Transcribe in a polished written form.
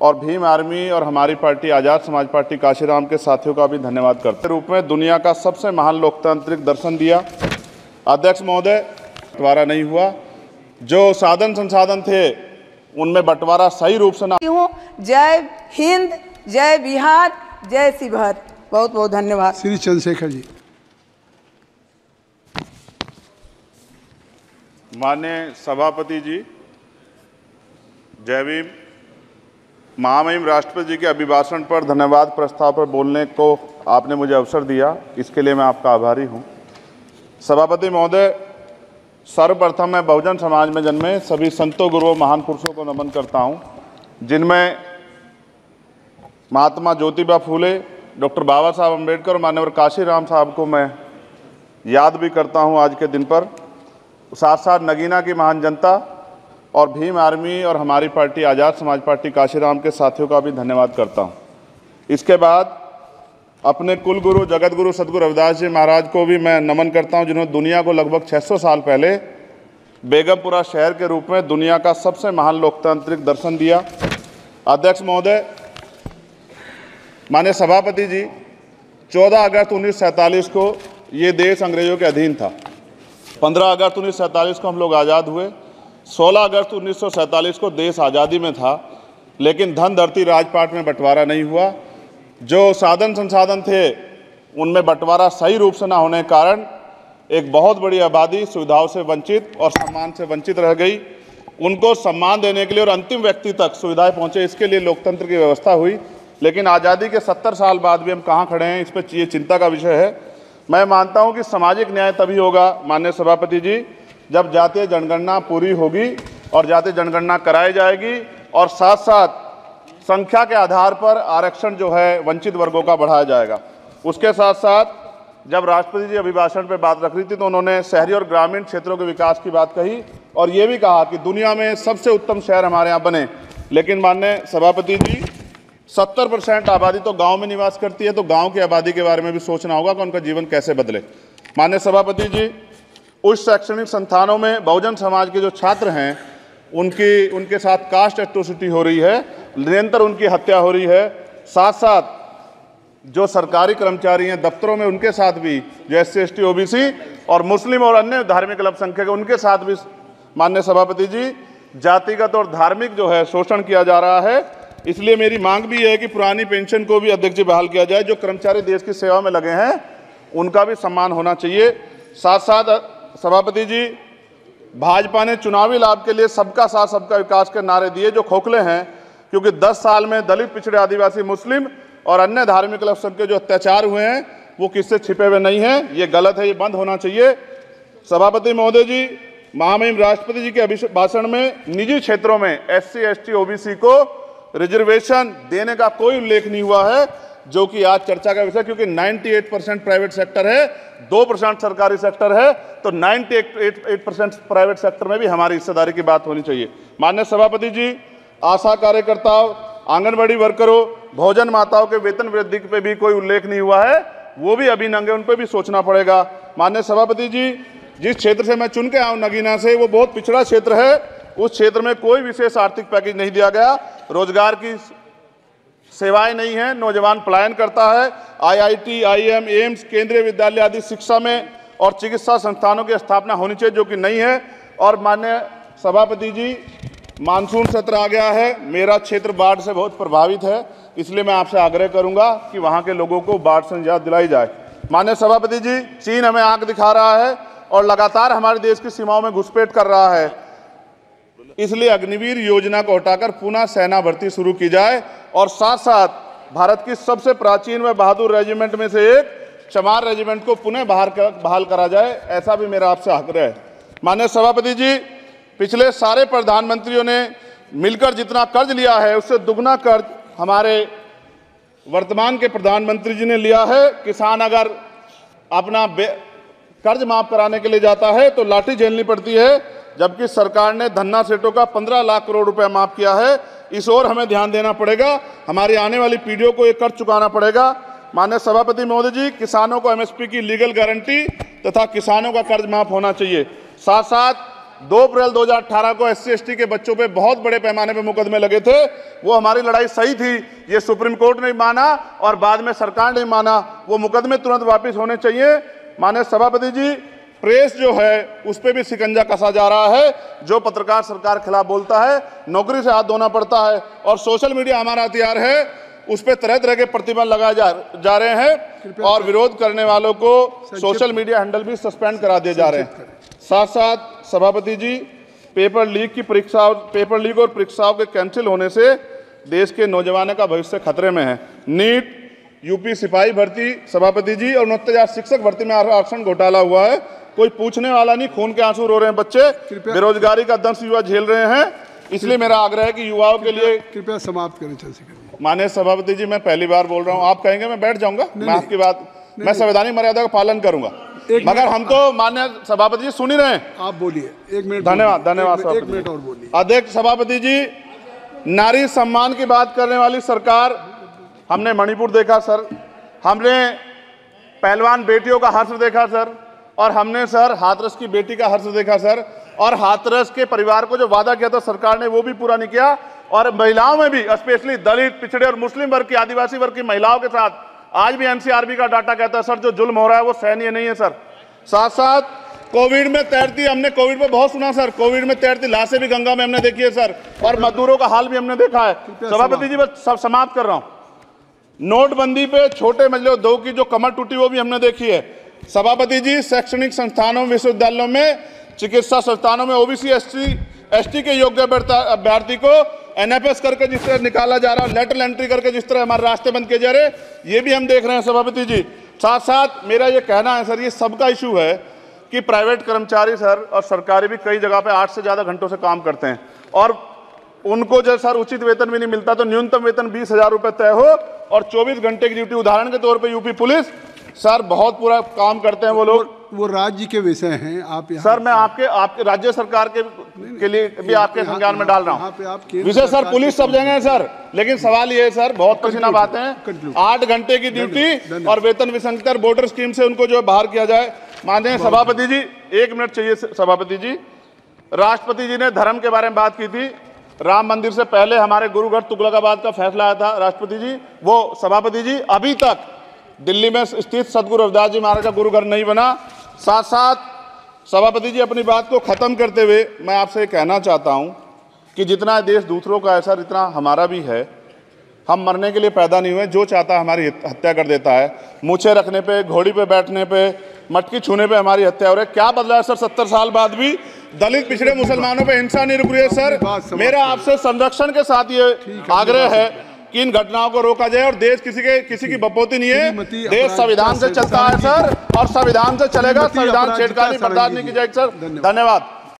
और भीम आर्मी और हमारी पार्टी आज़ाद समाज पार्टी काशीराम के साथियों का भी धन्यवाद करते रूप में दुनिया का सबसे महान लोकतांत्रिक दर्शन दिया। अध्यक्ष महोदय, बंटवारा नहीं हुआ, जो साधन संसाधन थे उनमें बंटवारा सही रूप से ना। जय हिंद, जय बिहार, जय शिवहर। बहुत बहुत धन्यवाद। श्री चंद्रशेखर जी। माननीय सभापति जी, जय भीम। महामहिम राष्ट्रपति जी के अभिभाषण पर धन्यवाद प्रस्ताव पर बोलने को आपने मुझे अवसर दिया, इसके लिए मैं आपका आभारी हूं। सभापति महोदय, सर्वप्रथम मैं बहुजन समाज में जन्मे सभी संतों, गुरुओं, महान पुरुषों को नमन करता हूं, जिनमें महात्मा ज्योतिबा फूले, डॉक्टर बाबा साहब अम्बेडकर, माननीय काशीराम साहब को मैं याद भी करता हूं आज के दिन पर। साथ साथ नगीना की महान जनता और भीम आर्मी और हमारी पार्टी आज़ाद समाज पार्टी काशीराम के साथियों का भी धन्यवाद करता हूं। इसके बाद अपने कुल गुरु जगत गुरु सदगुरु रविदास जी महाराज को भी मैं नमन करता हूं, जिन्होंने दुनिया को लगभग 600 साल पहले बेगमपुरा शहर के रूप में दुनिया का सबसे महान लोकतांत्रिक दर्शन दिया। अध्यक्ष महोदय, माननीय सभापति जी, 14 अगस्त 1947 को ये देश अंग्रेजों के अधीन था। 15 अगस्त 1947 को हम लोग आज़ाद हुए। 16 अगस्त 1947 को देश आज़ादी में था, लेकिन धन धरती राजपाट में बंटवारा नहीं हुआ। जो साधन संसाधन थे उनमें बंटवारा सही रूप से न होने के कारण एक बहुत बड़ी आबादी सुविधाओं से वंचित और सम्मान से वंचित रह गई। उनको सम्मान देने के लिए और अंतिम व्यक्ति तक सुविधाएं पहुंचे, इसके लिए लोकतंत्र की व्यवस्था हुई। लेकिन आज़ादी के 70 साल बाद भी हम कहाँ खड़े हैं, इस पर ये चिंता का विषय है। मैं मानता हूं कि सामाजिक न्याय तभी होगा माननीय सभापति जी, जब जातीय जनगणना पूरी होगी और जातीय जनगणना कराई जाएगी और साथ साथ संख्या के आधार पर आरक्षण जो है वंचित वर्गों का बढ़ाया जाएगा। उसके साथ साथ जब राष्ट्रपति जी अभिभाषण पर बात रख रही थी तो उन्होंने शहरी और ग्रामीण क्षेत्रों के विकास की बात कही और ये भी कहा कि दुनिया में सबसे उत्तम शहर हमारे यहाँ बने। लेकिन माननीय सभापति जी, 70% आबादी तो गांव में निवास करती है, तो गांव की आबादी के बारे में भी सोचना होगा कि उनका जीवन कैसे बदले। माननीय सभापति जी, उच्च शैक्षणिक संस्थानों में बहुजन समाज के जो छात्र हैं उनके साथ कास्ट एट्रोसिटी हो रही है, निरंतर उनकी हत्या हो रही है। साथ साथ जो सरकारी कर्मचारी हैं दफ्तरों में, उनके साथ भी जो SC ST OBC और मुस्लिम और अन्य धार्मिक अल्पसंख्यक, उनके साथ भी माननीय सभापति जी जातिगत और धार्मिक जो है शोषण किया जा रहा है। इसलिए मेरी मांग भी है कि पुरानी पेंशन को भी अध्यक्ष जी बहाल किया जाए। जो कर्मचारी देश की सेवा में लगे हैं उनका भी सम्मान होना चाहिए। साथ साथ सभापति जी, भाजपा ने चुनावी लाभ के लिए सबका साथ सबका विकास के नारे दिए जो खोखले हैं, क्योंकि 10 साल में दलित, पिछड़े, आदिवासी, मुस्लिम और अन्य धार्मिक अल्पसंख्यक जो अत्याचार हुए हैं वो किससे छिपे हुए नहीं हैं। ये गलत है, ये बंद होना चाहिए। सभापति महोदय जी, महामहिम राष्ट्रपति जी के अभिभाषण में निजी क्षेत्रों में SC ST OBC को रिजर्वेशन देने का कोई उल्लेख नहीं हुआ है, जो कि आज चर्चा का विषय, क्योंकि 98% प्राइवेट सेक्टर है, 2% सरकारी सेक्टर है, तो 98% प्राइवेट सेक्टर में भी हमारी हिस्सेदारी की बात होनी चाहिए। माननीय सभापति जी, आशा कार्यकर्ताओं, आंगनबाड़ी वर्करों, भोजन माताओं के वेतन वृद्धि पे भी कोई उल्लेख नहीं हुआ है, वो भी अभी नंगे, उन पर भी सोचना पड़ेगा। माननीय सभापति जी, जिस क्षेत्र से मैं चुन के आऊँ नगीना से, वो बहुत पिछड़ा क्षेत्र है। उस क्षेत्र में कोई विशेष आर्थिक पैकेज नहीं दिया गया, रोजगार की सेवाएं नहीं है, नौजवान पलायन करता है। IIT, IIM, एम्स, केंद्रीय विद्यालय आदि शिक्षा में और चिकित्सा संस्थानों की स्थापना होनी चाहिए, जो कि नहीं है। और माननीय सभापति जी, मानसून सत्र आ गया है, मेरा क्षेत्र बाढ़ से बहुत प्रभावित है, इसलिए मैं आपसे आग्रह करूंगा कि वहां के लोगों को बाढ़ से निजात दिलाई जाए। माननीय सभापति जी, चीन हमें आंख दिखा रहा है और लगातार हमारे देश की सीमाओं में घुसपैठ कर रहा है, इसलिए अग्निवीर योजना को हटाकर पुनः सेना भर्ती शुरू की जाए और साथ साथ भारत की सबसे प्राचीन व बहादुर रेजिमेंट में से एक चमार रेजिमेंट को पुनः बहाल करा जाए, ऐसा भी मेरा आपसे आग्रह है। माननीय सभापति जी, पिछले सारे प्रधानमंत्रियों ने मिलकर जितना कर्ज लिया है उससे दुगना कर्ज हमारे वर्तमान के प्रधानमंत्री जी ने लिया है। किसान अगर अपना कर्ज माफ कराने के लिए जाता है तो लाठी झेलनी पड़ती है, जबकि सरकार ने धन्ना सेठों का 15 लाख करोड़ रुपया माफ किया है। इस ओर हमें ध्यान देना पड़ेगा, हमारी आने वाली पीढ़ियों को ये कर्ज चुकाना पड़ेगा। माननीय सभापति महोदय जी, किसानों को MSP की लीगल गारंटी तथा किसानों का कर्ज माफ होना चाहिए। साथ साथ 2 अप्रैल 2018 को SC/ST के बच्चों पे बहुत बड़े पैमाने पे मुकदमे लगे थे। वो हमारी लड़ाई सही थी, ये सुप्रीम कोर्ट ने माना और बाद में सरकार ने माना। वो मुकदमे तुरंत वापस होने चाहिए। माननीय सभापति जी, प्रेस जो है उस पर भी शिकंजा कसा जा रहा है। जो पत्रकार सरकार खिलाफ बोलता है नौकरी से हाथ धोना पड़ता है, और सोशल मीडिया हमारा हथियार है, उस पर तरह तरह के प्रतिबंध लगाए जा रहे हैं और विरोध करने वालों को सोशल मीडिया हैंडल भी सस्पेंड करा दिए जा रहे हैं। साथ साथ सभापति जी, पेपर लीक और परीक्षाओं के कैंसिल होने से देश के नौजवानों का भविष्य खतरे में है। नीट, यूपी सिपाही भर्ती सभापति जी और 69,000 शिक्षक भर्ती में आरक्षण घोटाला हुआ है, कोई पूछने वाला नहीं, खून के आंसू रो रहे हैं बच्चे, बेरोजगारी का दंश युवा झेल रहे हैं। इसलिए मेरा आग्रह है कि युवाओं के लिए कृपया समाप्त करें चंद्रशेखर। माननीय सभापति जी, मैं पहली बार बोल रहा हूं, आप कहेंगे मैं बैठ जाऊंगा, मैं आपकी बात, मैं संवैधानिक मर्यादा का पालन करूंगा, मगर हम तो माननीय सभापति जी सुन ही रहे हैं। आप बोलिए, 1 मिनट। धन्यवाद। 1 मिनट और बोलिए। अध्यक्ष सभापति जी, नारी सम्मान की बात करने वाली सरकार, हमने मणिपुर देखा सर, हमने पहलवान बेटियों का हर्ष देखा सर, और हमने सर हाथरस की बेटी का हर्ष देखा सर, और हाथरस के परिवार को जो वादा किया था सरकार ने वो भी पूरा नहीं किया। और महिलाओं में भी, स्पेशली दलित, पिछड़े और मुस्लिम वर्ग की, आदिवासी वर्ग की महिलाओं के साथ आज भी NCRB का डाटा कहता है सर जो जुल्म हो रहा है वो सहनीय नहीं है सर। साथ साथ कोविड में तैरती, हमने कोविड में बहुत सुना सर, कोविड में तैरती लाशें भी गंगा में हमने देखी है सर, और मजदूरों का हाल भी हमने देखा है। सभापति जी, बस सब समाप्त कर रहा हूं। नोटबंदी पे छोटे मझले उद्योग की जो कमर टूटी वो भी हमने देखी है। सभापति जी, शैक्षणिक संस्थानों, विश्वविद्यालयों में, चिकित्सा संस्थानों में OBC ST के योग्य अभ्यर्थी को NFS करके जिस तरह निकाला जा रहा है, लेटरल एंट्री करके जिस तरह हमारे रास्ते बंद किए जा रहे, ये भी हम देख रहे हैं सभापति जी। साथ साथ मेरा ये कहना है सर, ये सबका इशू है कि प्राइवेट कर्मचारी सर और सरकारी भी कई जगह पे 8 से ज़्यादा घंटों से काम करते हैं, और उनको जो सर उचित वेतन भी नहीं मिलता, तो न्यूनतम वेतन 20,000 रुपये तय हो और 24 घंटे की ड्यूटी। उदाहरण के तौर पर यूपी पुलिस सर बहुत पूरा काम करते हैं वो लोग, वो राज्य के विषय हैं। आप सर मैं आपके राज्य सरकार के लिए भी आपके संज्ञान में डाल रहा हूँ विषय सर। पुलिस सब जगह है सर, लेकिन सवाल ये है सर, बहुत पसीना बातें हैं, 8 घंटे की ड्यूटी और वेतन विसंगति, बॉर्डर स्कीम से उनको जो बाहर किया जाए। माननीय सभापति जी, 1 मिनट चाहिए सभापति जी। राष्ट्रपति जी ने धर्म के बारे में बात की थी, राम मंदिर से पहले हमारे गुरुघर तुगलकाबाद का फैसला आया था राष्ट्रपति जी, वो सभापति जी अभी तक दिल्ली में स्थित सदगुरु रविदास जी महाराज का गुरुघर नहीं बना। साथ साथ सभापति जी, अपनी बात को खत्म करते हुए मैं आपसे कहना चाहता हूं कि जितना देश दूसरों का है सर, इतना हमारा भी है। हम मरने के लिए पैदा नहीं हुए, जो चाहता है हमारी हत्या कर देता है। मूछे रखने पे, घोड़ी पे बैठने पे, मटकी छूने पे हमारी हत्या हो रही है। क्या बदला है सर 70 साल बाद भी? दलित, पिछड़े, मुसलमानों पे हिंसा नहीं रुक रही है सर। मेरा आपसे संरक्षण के साथ ये आग्रह है कि इन घटनाओं को रोका जाए, और देश किसी की बपोती नहीं है, देश संविधान से चलता है सर, और संविधान से चलेगा। संविधान छेड़खानी बर्दाश्त नहीं की जाएगी सर। धन्यवाद।